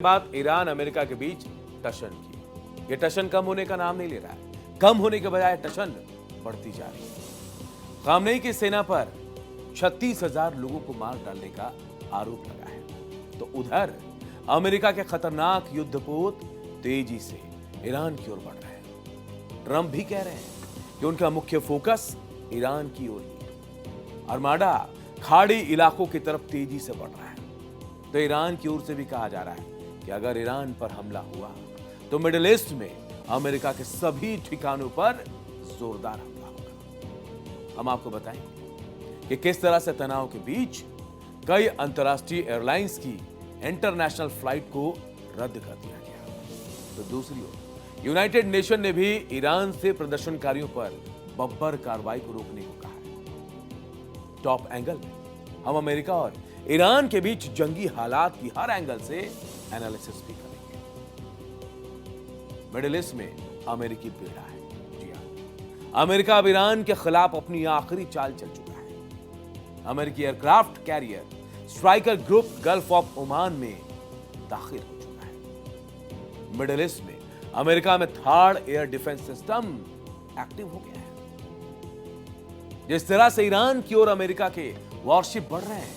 बात Iran America के बीच टशन की। ये टशन कम होने का नाम नहीं ले रहा है, कम होने के बजाय टशन बढ़ती जा रही है। खामनेई की सेना पर 36,000 लोगों को मार डालने का आरोप लगा है, तो उधर अमेरिका के खतरनाक युद्धपोत तेजी से ईरान की ओर बढ़ रहे हैं। ट्रंप भी कह रहे हैं कि उनका मुख्य फोकस ईरान की ओर ही है। आर्माडा खाड़ी इलाकों की तरफ तेजी से बढ़ रहा है, तो ईरान की ओर से भी कहा जा रहा है कि अगर ईरान पर हमला हुआ तो मिडिल ईस्ट में अमेरिका के सभी ठिकानों पर जोरदार हमला होगा। हम आपको बताएंगे कि किस तरह से तनाव के बीच कई अंतर्राष्ट्रीय एयरलाइंस की इंटरनेशनल फ्लाइट को रद्द कर दिया गया। तो दूसरी ओर यूनाइटेड नेशन ने भी ईरान से प्रदर्शनकारियों पर बब्बर कार्रवाई को रोकने को कहा है। टॉप एंगल में हम अमेरिका और ईरान के बीच जंगी हालात की हर एंगल से एनालिसिस भी करेंगे। मिडिल ईस्ट में अमेरिकी पीड़ा है। जी हां, अमेरिका अब ईरान के खिलाफ अपनी आखिरी चाल चल चुका है। अमेरिकी aircraft carrier striker group gulf of Oman में दाखिल हो चुका है। मिडिल ईस्ट में अमेरिका में third air defence system active हो गया है। जिस तरह से ईरान की ओर अमेरिका के वॉरशिप बढ़ रहे हैं,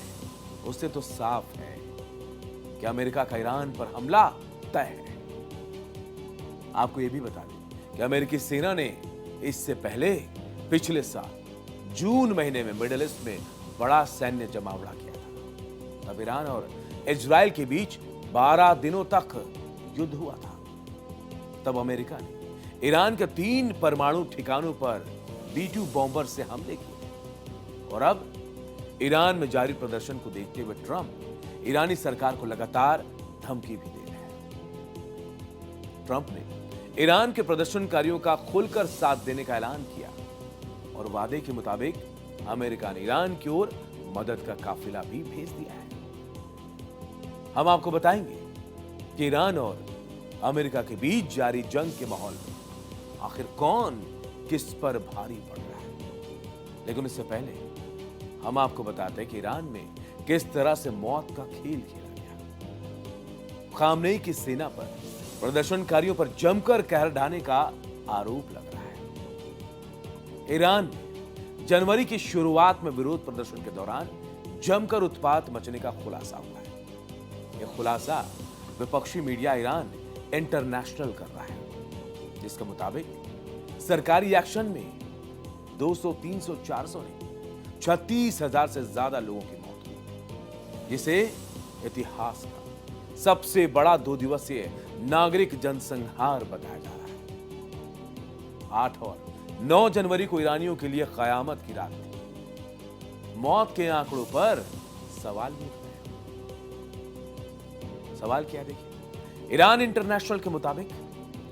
उससे तो साफ है कि अमेरिका का ईरान पर हमला तय है। आपको यह भी बता दें कि अमेरिकी सेना ने इससे पहले पिछले साल जून महीने में मिडिल ईस्ट में बड़ा सैन्य जमावड़ा किया था। तब ईरान और इजराइल के बीच 12 दिनों तक युद्ध हुआ था। तब अमेरिका ने ईरान के 3 परमाणु ठिकानों पर B-2 बॉम्बर से हमले किए। और अब ईरान में जारी प्रदर्शन को देखते हुए ट्रंप ईरानी सरकार को लगातार धमकी भी दे रहे हैं। ट्रंप ने ईरान के प्रदर्शनकारियों का खुलकर साथ देने का ऐलान किया और वादे के मुताबिक अमेरिका ने ईरान की ओर मदद का काफिला भी भेज दिया है। हम आपको बताएंगे कि ईरान और अमेरिका के बीच जारी जंग के माहौल में आखिर कौन किस पर भारी पड़ रहा है। लेकिन इससे पहले हम आपको बताते हैं कि ईरान में किस तरह से मौत का खेल खेला गया। खामनेई की सेना पर प्रदर्शनकारियों पर जमकर कहर ढाने का आरोप लग रहा है। ईरान में जनवरी की शुरुआत में विरोध प्रदर्शन के दौरान जमकर उत्पात मचने का खुलासा हुआ है। यह खुलासा विपक्षी मीडिया ईरान इंटरनेशनल कर रहा है, जिसके मुताबिक सरकारी एक्शन में 200, 300, 400 ने 36,000 से ज्यादा लोगों की मौत हुई, जिसे इतिहास का सबसे बड़ा 2 दिवसीय नागरिक जनसंहार बताया जा रहा है। 8 और 9 जनवरी को ईरानियों के लिए कयामत की रात थी। मौत के आंकड़ों पर सवाल भी उठ रहे हैं। सवाल क्या देखिए, ईरान इंटरनेशनल के मुताबिक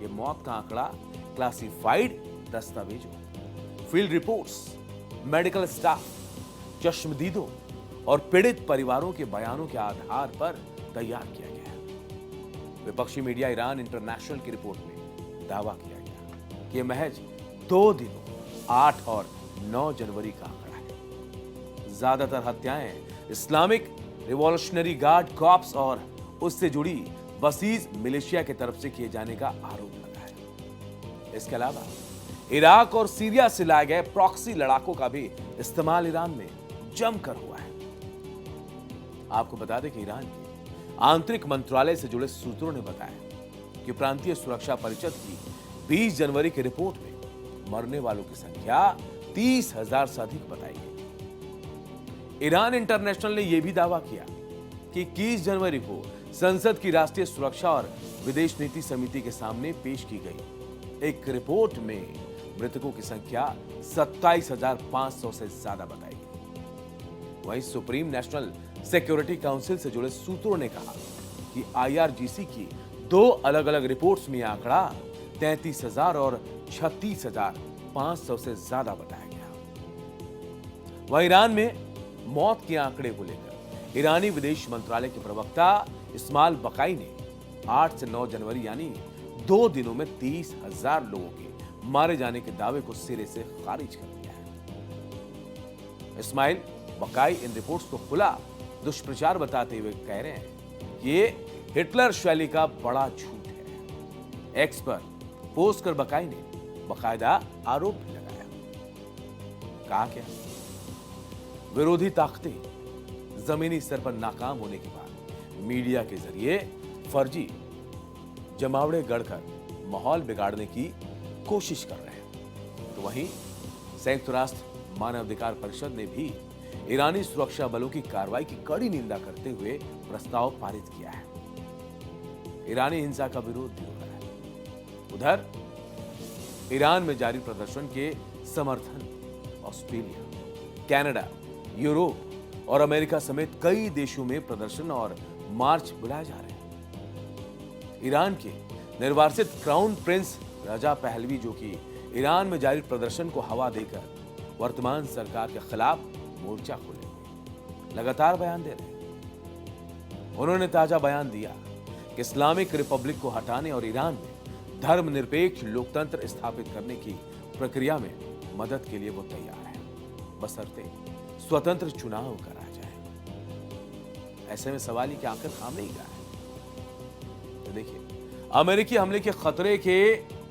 यह मौत का आंकड़ा क्लासिफाइड दस्तावेजों, फील्ड रिपोर्ट्स, मेडिकल स्टाफ, चश्मदीदों और पीड़ित परिवारों के बयानों के आधार पर तैयार किया गया है। विपक्षी मीडिया ईरान इंटरनेशनल की रिपोर्ट में दावा किया गया कि यह महज 2 दिनों 8 और 9 जनवरी का आंकड़ा है। ज्यादातर हत्याएं इस्लामिक रिवॉल्यूशनरी गार्ड कॉर्प्स और उससे जुड़ी बसीज मिलिशिया की तरफ से किए जाने का आरोप लगा है। इसके अलावा इराक और सीरिया से लाए गए प्रॉक्सी लड़ाकों का भी इस्तेमाल ईरान में जमकर हुआ है। आपको बता दें कि ईरान के आंतरिक मंत्रालय से जुड़े सूत्रों ने बताया कि प्रांतीय सुरक्षा परिषद की 20 जनवरी की रिपोर्ट में मरने वालों की संख्या 30,000 से अधिक बताई गई। ईरान इंटरनेशनल ने यह भी दावा किया कि 21 जनवरी को संसद की राष्ट्रीय सुरक्षा और विदेश नीति समिति के सामने पेश की गई एक रिपोर्ट में मृतकों की संख्या 27,500 से ज्यादा बताई गई। वहीं सुप्रीम नेशनल सिक्योरिटी काउंसिल से जुड़े सूत्रों ने कहा कि IRGC की 2 अलग अलग रिपोर्ट्स में यह आंकड़ा 33,000 और 36,500 से ज्यादा बताया गया। वहीं ईरान में मौत के आंकड़े को लेकर ईरानी विदेश मंत्रालय के प्रवक्ता इस्माइल बकाई ने 8 से 9 जनवरी यानी 2 दिनों में 30,000 लोगों के मारे जाने के दावे को सिरे से खारिज कर दिया है। इस्माइल बकाई इन रिपोर्ट्स को खुला दुष्प्रचार बताते हुए कह रहे हैं कि ये हिटलर शैली का बड़ा झूठ है। एक्स पर पोस्ट कर बकाई ने बाकायदा आरोप भी लगाया। कहा क्या? विरोधी ताकतें जमीनी स्तर पर नाकाम होने के बाद मीडिया के जरिए फर्जी जमावड़े गढ़कर माहौल बिगाड़ने की कोशिश कर रहे हैं। तो वहीं संयुक्त राष्ट्र मानवाधिकार परिषद ने भी ईरानी सुरक्षा बलों की कार्रवाई की कड़ी निंदा करते हुए प्रस्ताव पारित किया है। ईरानी हिंसा का विरोध भी हो रहा है। उधर ईरान में जारी प्रदर्शन के समर्थन ऑस्ट्रेलिया, कनाडा, यूरोप और अमेरिका समेत कई देशों में प्रदर्शन और मार्च बुलाए जा रहे हैं। ईरान के निर्वासित क्राउन प्रिंस रजा पहलवी, जो कि ईरान में जारी प्रदर्शन को हवा देकर वर्तमान सरकार के खिलाफ मोर्चा खोले हुए लगातार बयान दे रहे हैं। उन्होंने ताजा बयान दिया कि इस्लामिक रिपब्लिक को हटाने और ईरान में धर्मनिरपेक्ष लोकतंत्र स्थापित करने की प्रक्रिया में मदद के लिए वो तैयार है, बशर्ते स्वतंत्र चुनाव करा जाए। ऐसे में सवाल ही कि आखिर खामनेई क्या है? तो देखिए, अमेरिकी हमले के खतरे के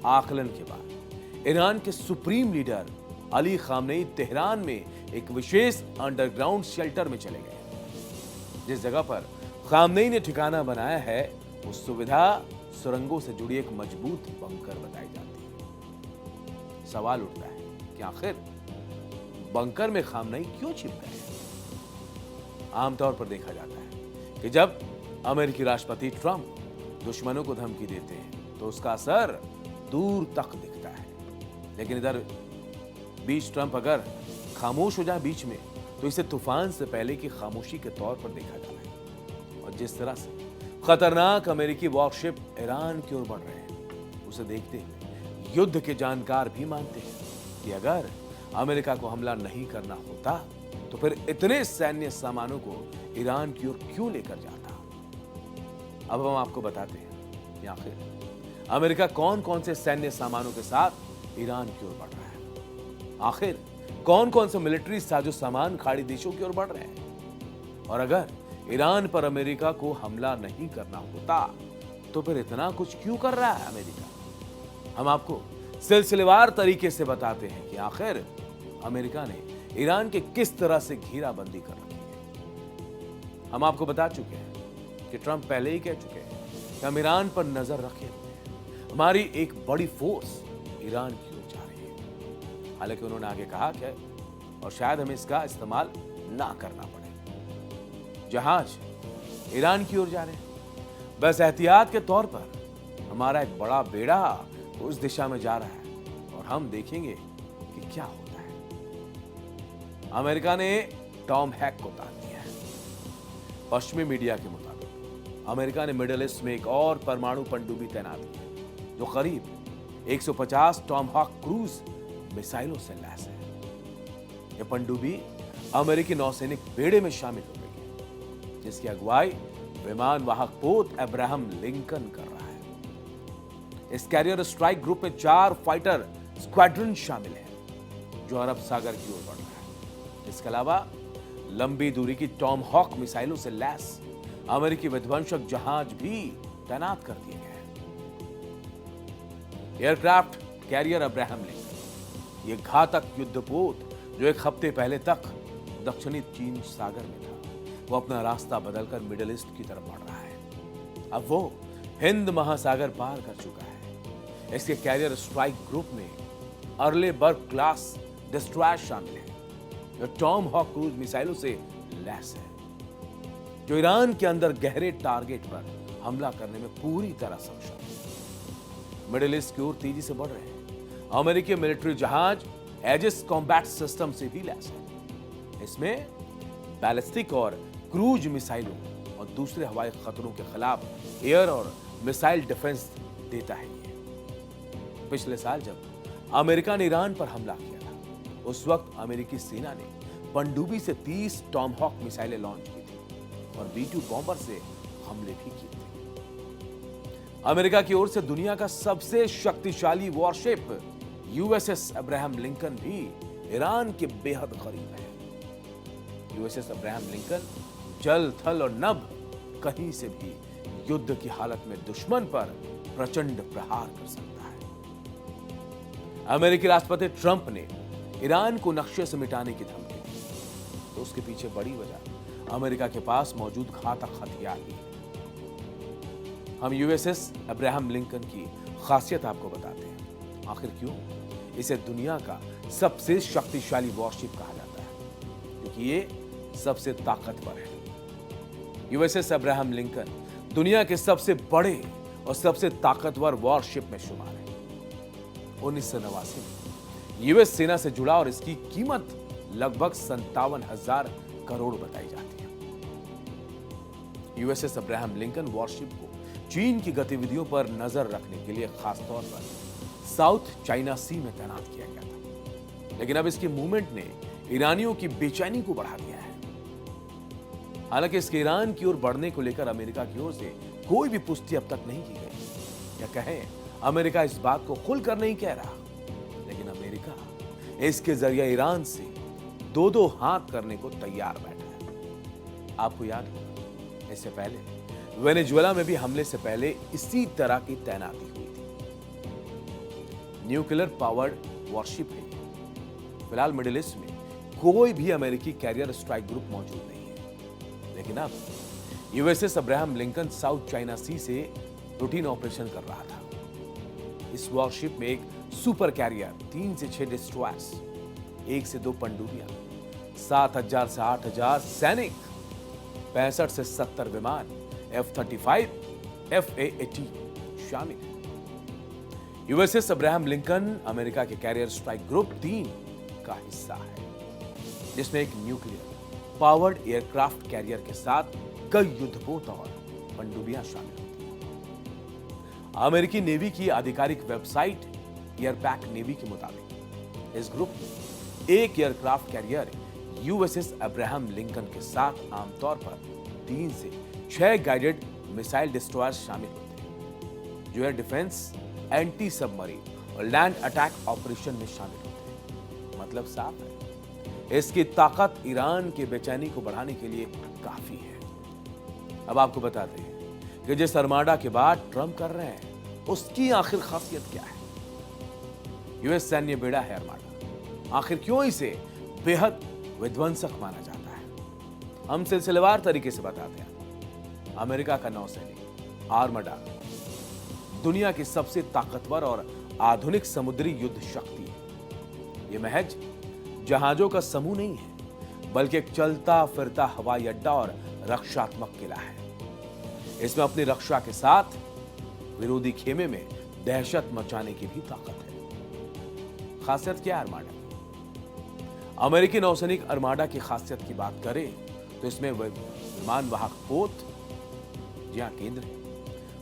आकलन के बाद ईरान के supreme leader Ali Khamenei Tehran में एक विशेष अंडरग्राउंड शेल्टर में चले गए। जिस जगह पर खामनेई ने ठिकाना बनाया है, उस सुविधा सुरंगों से जुड़ी एक मजबूत बंकर बताई जाती है। सवाल उठता है कि आखिर बंकर में खामनेई क्यों छिप गए? आमतौर पर देखा जाता है कि जब अमेरिकी राष्ट्रपति ट्रंप दुश्मनों को धमकी देते हैं तो उसका असर दूर तक दिखता है, लेकिन इधर बीच ट्रंप अगर खामोश हो जाए बीच में, तो इसे तूफान से पहले की खामोशी के तौर पर देखा जाता है। और जिस तरह से खतरनाक अमेरिकी वॉरशिप ईरान की ओर बढ़ रहे हैं, उसे देखते हुए युद्ध के जानकार भी मानते हैं कि अगर अमेरिका को हमला नहीं करना होता तो फिर इतने सैन्य सामानों को ईरान की ओर क्यों लेकर जाता। अब हम आपको बताते हैं कि आखिर अमेरिका कौन कौन से सैन्य सामानों के साथ ईरान की ओर बढ़ रहा है। आखिर कौन कौन से मिलिट्री साजो सामान खाड़ी देशों की ओर बढ़ रहे हैं। और अगर ईरान पर अमेरिका को हमला नहीं करना होता तो फिर इतना कुछ क्यों कर रहा है अमेरिका। हम आपको सिलसिलेवार तरीके से बताते हैं कि आखिर अमेरिका ने ईरान के किस तरह से घेराबंदी कर रखी है। हम आपको बता चुके हैं कि ट्रंप पहले ही कह चुके हैं कि हम ईरान पर नजर रखे हुए हैं, हमारी एक बड़ी फोर्स ईरान की ओर जा रही है। हालांकि उन्होंने आगे कहा कि और शायद हमें इसका इस्तेमाल ना करना पड़े। जहाज ईरान की ओर जा रहे हैं, बस एहतियात के तौर पर हमारा एक बड़ा बेड़ा उस दिशा में जा रहा है और हम देखेंगे कि क्या होता है। अमेरिका ने टॉम हैक को तान दिया है। पश्चिमी मीडिया के मुताबिक अमेरिका ने मिडिल ईस्ट में एक और परमाणु पनडुब्बी तैनात की है, जो करीब 150 टॉमहॉक क्रूज मिसाइलों से लैस है। यह पनडुब्बी अमेरिकी नौसैनिक बेड़े में शामिल हो गई है, जिसकी अगुवाई विमान वाहक पोत अब्राहम लिंकन कर रहा है। इस कैरियर स्ट्राइक ग्रुप में 4 फाइटर स्क्वाड्रन शामिल हैं, जो अरब सागर की ओर बढ़ रहा है। इसके अलावा लंबी दूरी की टॉमहॉक मिसाइलों से लैस अमेरिकी विध्वंसक जहाज भी तैनात कर दिए गए हैं। एयरक्राफ्ट कैरियर अब्राहम लिंकन, ये घातक युद्धपोत जो एक हफ्ते पहले तक दक्षिणी चीन सागर में था, वो अपना रास्ता बदलकर मिडिल ईस्ट की तरफ बढ़ रहा है। अब वो हिंद महासागर पार कर चुका है। इसके कैरियर स्ट्राइक ग्रुप में अर्लेबर्ग क्लास डिस्ट्रॉयर शामिल है, जो टॉमहॉक क्रूज मिसाइलों से लैस है, जो ईरान के अंदर गहरे टारगेट पर हमला करने में पूरी तरह सक्षम है। मिडिल ईस्ट की ओर तेजी से बढ़ रहे हैं अमेरिकी मिलिट्री जहाज एजिस कॉम्बैट सिस्टम से भी लैस है। इसमें बैलिस्टिक और क्रूज मिसाइलों और दूसरे हवाई खतरों के खिलाफ एयर और मिसाइल डिफेंस देता है। पिछले साल जब अमेरिका ने ईरान पर हमला किया था, उस वक्त अमेरिकी सेना ने पनडुब्बी से 30 टॉमहॉक मिसाइलें लॉन्च की थी और B-2 बॉम्बर से हमले भी किए थे। अमेरिका की ओर से दुनिया का सबसे शक्तिशाली वॉरशिप USS अब्राहम लिंकन भी ईरान के बेहद करीब है। USS अब्राहम लिंकन जल, थल और नभ कहीं से भी युद्ध की हालत में दुश्मन पर प्रचंड प्रहार कर सकता है। अमेरिकी राष्ट्रपति ट्रंप ने ईरान को नक्शे से मिटाने की धमकी दी, तो उसके पीछे बड़ी वजह अमेरिका के पास मौजूद घातक हथियार ही है। हम यूएसएस अब्राहम लिंकन की खासियत आपको बताते हैं। आखिर क्यों इसे दुनिया का सबसे शक्तिशाली वॉरशिप कहा जाता है? क्योंकि ये सबसे ताकतवर है। यूएसएस अब्राहम लिंकन दुनिया के सबसे बड़े और सबसे ताकतवर वॉरशिप में शुमार है। 1989 में यूएस सेना से जुड़ा और इसकी कीमत लगभग 57,000 करोड़ बताई जाती है। यूएसएस अब्राहम लिंकन वॉरशिप को चीन की गतिविधियों पर नजर रखने के लिए खासतौर पर साउथ चाइना सी में तैनात किया गया था। लेकिन अब इसकी मूवमेंट ने ईरानियों की बेचैनी को बढ़ा दिया है। हालांकि इसके ईरान की ओर बढ़ने को लेकर अमेरिका की ओर से कोई भी पुष्टि अब तक नहीं की गई। या कहें, अमेरिका इस बात को खुलकर नहीं कह रहा, लेकिन अमेरिका इसके जरिए ईरान से दो हाथ करने को तैयार बैठा है। आपको याद होगा, इससे पहले वेनेजुएला में भी हमले से पहले इसी तरह की तैनाती हुई थी। न्यूक्लियर पावर्ड वॉरशिप है। फिलहाल मिडिल ईस्ट में कोई भी अमेरिकी कैरियर स्ट्राइक ग्रुप मौजूद नहीं है। लेकिन अब USS Abraham Lincoln South China Sea से रूटीन ऑपरेशन कर रहा था। इस वॉरशिप में एक सुपर कैरियर, 3 से 6 डिस्ट्रॉयर्स, 1 से 2 पनडुब्बियां, 7,000 से 8,000 सैनिक, 65 से 70 विमान F-35, F-A-80 शामिल है। यूएसएस अब्राहम लिंकन अमेरिका के कैरियर स्ट्राइक ग्रुप 3 का हिस्सा है, जिसमें एक न्यूक्लियर पावर्ड एयरक्राफ्ट कैरियर के साथ कई युद्धपोत और पनडुब्बियां शामिल होती हैं। अमेरिकी नेवी की आधिकारिक वेबसाइट एयरपैक नेवी के मुताबिक इस ग्रुप में एक aircraft carrier USS Abraham Lincoln के साथ आमतौर पर 3 से 6 गाइडेड मिसाइल डिस्ट्रॉयर्स शामिल होते हैं, जो एयर डिफेंस, एंटी सबमरीन और लैंड अटैक ऑपरेशन में शामिल होते हैं। मतलब साफ है, इसकी ताकत ईरान के बेचैनी को बढ़ाने के लिए काफी है। अब आपको बताते हैं कि जिस अरमाडा के बाद ट्रंप कर रहे हैं, उसकी आखिर खासियत क्या है। यूएस सैन्य बेड़ा है अरमाडा। आखिर क्यों इसे बेहद विध्वंसक माना जाता है, हम सिलसिलेवार तरीके से बताते हैं। अमेरिका का नौसैनिक आर्मडा दुनिया की सबसे ताकतवर और आधुनिक समुद्री युद्ध शक्ति है। यह महज जहाजों का समूह नहीं है, बल्कि एक चलता फिरता हवाई अड्डा और रक्षात्मक किला है। इसमें अपनी रक्षा के साथ विरोधी खेमे में दहशत मचाने की भी ताकत है। खासियत क्या है अरमाडा की? अमेरिकी नौसैनिक अरमाडा की खासियत की बात करें तो इसमें विमान वाहक पोत, जी हां, केंद्र है।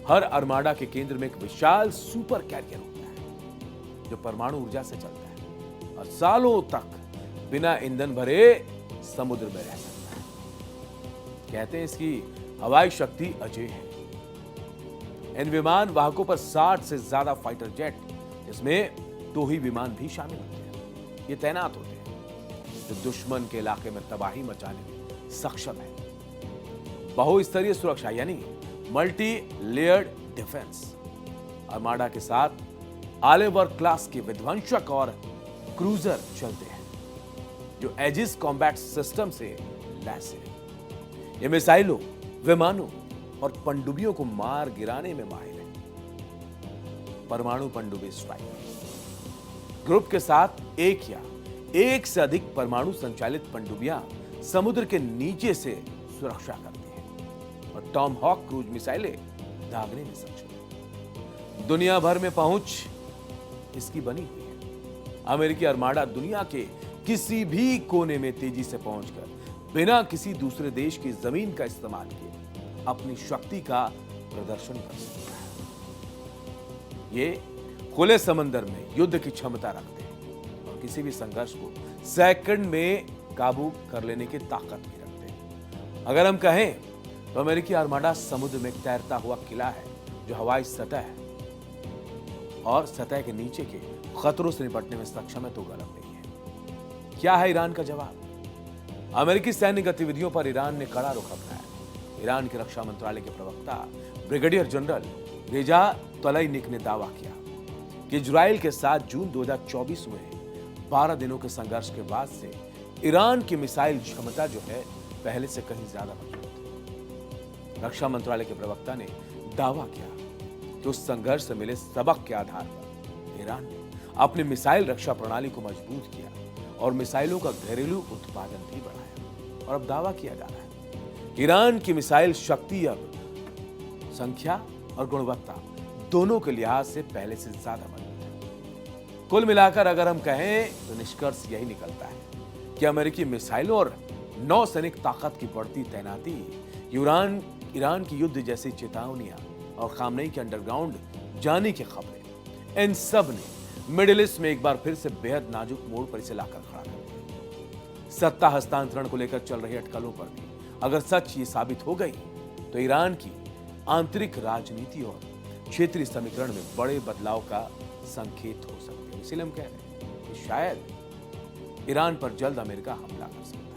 हर अरमाडा के केंद्र में एक विशाल सुपर कैरियर होता है, जो परमाणु ऊर्जा से चलता है और सालों तक बिना ईंधन भरे समुद्र में रह सकता है। कहते हैं इसकी हवाई शक्ति अजेय है। इन विमान वाहकों पर 60 से ज्यादा फाइटर जेट, जिसमें 2 ही विमान भी शामिल होते हैं, ये तैनात होते हैं, जो दुश्मन के इलाके में तबाही मचाने में सक्षम है। बहुस्तरीय सुरक्षा यानी मल्टी लेयर्ड डिफेंस। आर्माडा के साथ आलेवर क्लास के विध्वंसक और क्रूजर चलते हैं, जो एजिस कॉम्बैट सिस्टम से लैस है। ये मिसाइलों, विमानों और पनडुब्बियों को मार गिराने में माहिर है। परमाणु पनडुब्बी स्ट्राइक ग्रुप के साथ एक या एक से अधिक परमाणु संचालित पनडुब्बियां समुद्र के नीचे से सुरक्षा करती हैं और टॉम हॉक क्रूज मिसाइलें दागने में सक्षम है। दुनिया भर में पहुंच इसकी बनी हुई है। अमेरिकी आर्माडा दुनिया के किसी भी कोने में तेजी से पहुंचकर बिना किसी दूसरे देश की जमीन का इस्तेमाल किए अपनी शक्ति का प्रदर्शन कर सकता है। ये खुले समंदर में युद्ध की क्षमता रखते हैं और किसी भी संघर्ष को सेकंड में काबू कर लेने की ताकत भी रखते हैं। अगर हम कहें तो अमेरिकी आर्माडा समुद्र में तैरता हुआ किला है, जो हवाई सतह और सतह के नीचे के खतरों से निपटने में सक्षम है, तो गलत नहीं है। क्या है ईरान का जवाब? अमेरिकी सैन्य गतिविधियों पर ईरान ने कड़ा रुख अपनाया। ईरान के रक्षा मंत्रालय के प्रवक्ता ब्रिगेडियर जनरल रेजा तलैनिक ने दावा किया कि इजराइल के साथ जून 2024 में 12 दिनों के संघर्ष के बाद से ईरान की मिसाइल क्षमता जो है पहले से कहीं ज्यादा मजबूत है। रक्षा मंत्रालय के प्रवक्ता ने दावा किया कि उस संघर्ष से मिले सबक के आधार पर ईरान ने अपनी मिसाइल रक्षा प्रणाली को मजबूत किया और मिसाइलों का घरेलू उत्पादन भी बढ़ाया। और अब दावा किया जा रहा है ईरान की मिसाइल शक्ति अब संख्या और गुणवत्ता दोनों के लिहाज से पहले से ज्यादा मजबूत है। कुल मिलाकर अगर हम कहें तो निष्कर्ष यही निकलता है कि अमेरिकी मिसाइलों और नौसैनिक ताकत की बढ़ती तैनाती, ईरान की युद्ध जैसी चेतावनियां और खामनेई के अंडरग्राउंड जाने की खबरें, इन सब ने मिडिल ईस्ट में एक बार फिर से बेहद नाजुक मोड़ पर इसे लाकर खड़ा कर दिया। सत्ता हस्तांतरण को लेकर चल रही अटकलों पर भी अगर सच ये साबित हो गई तो ईरान की आंतरिक राजनीति और क्षेत्रीय समीकरण में बड़े बदलाव का संकेत हो सकते हैं। इसलिए हम कह रहे हैं कि शायद ईरान पर जल्द अमेरिका हमला कर सकता है।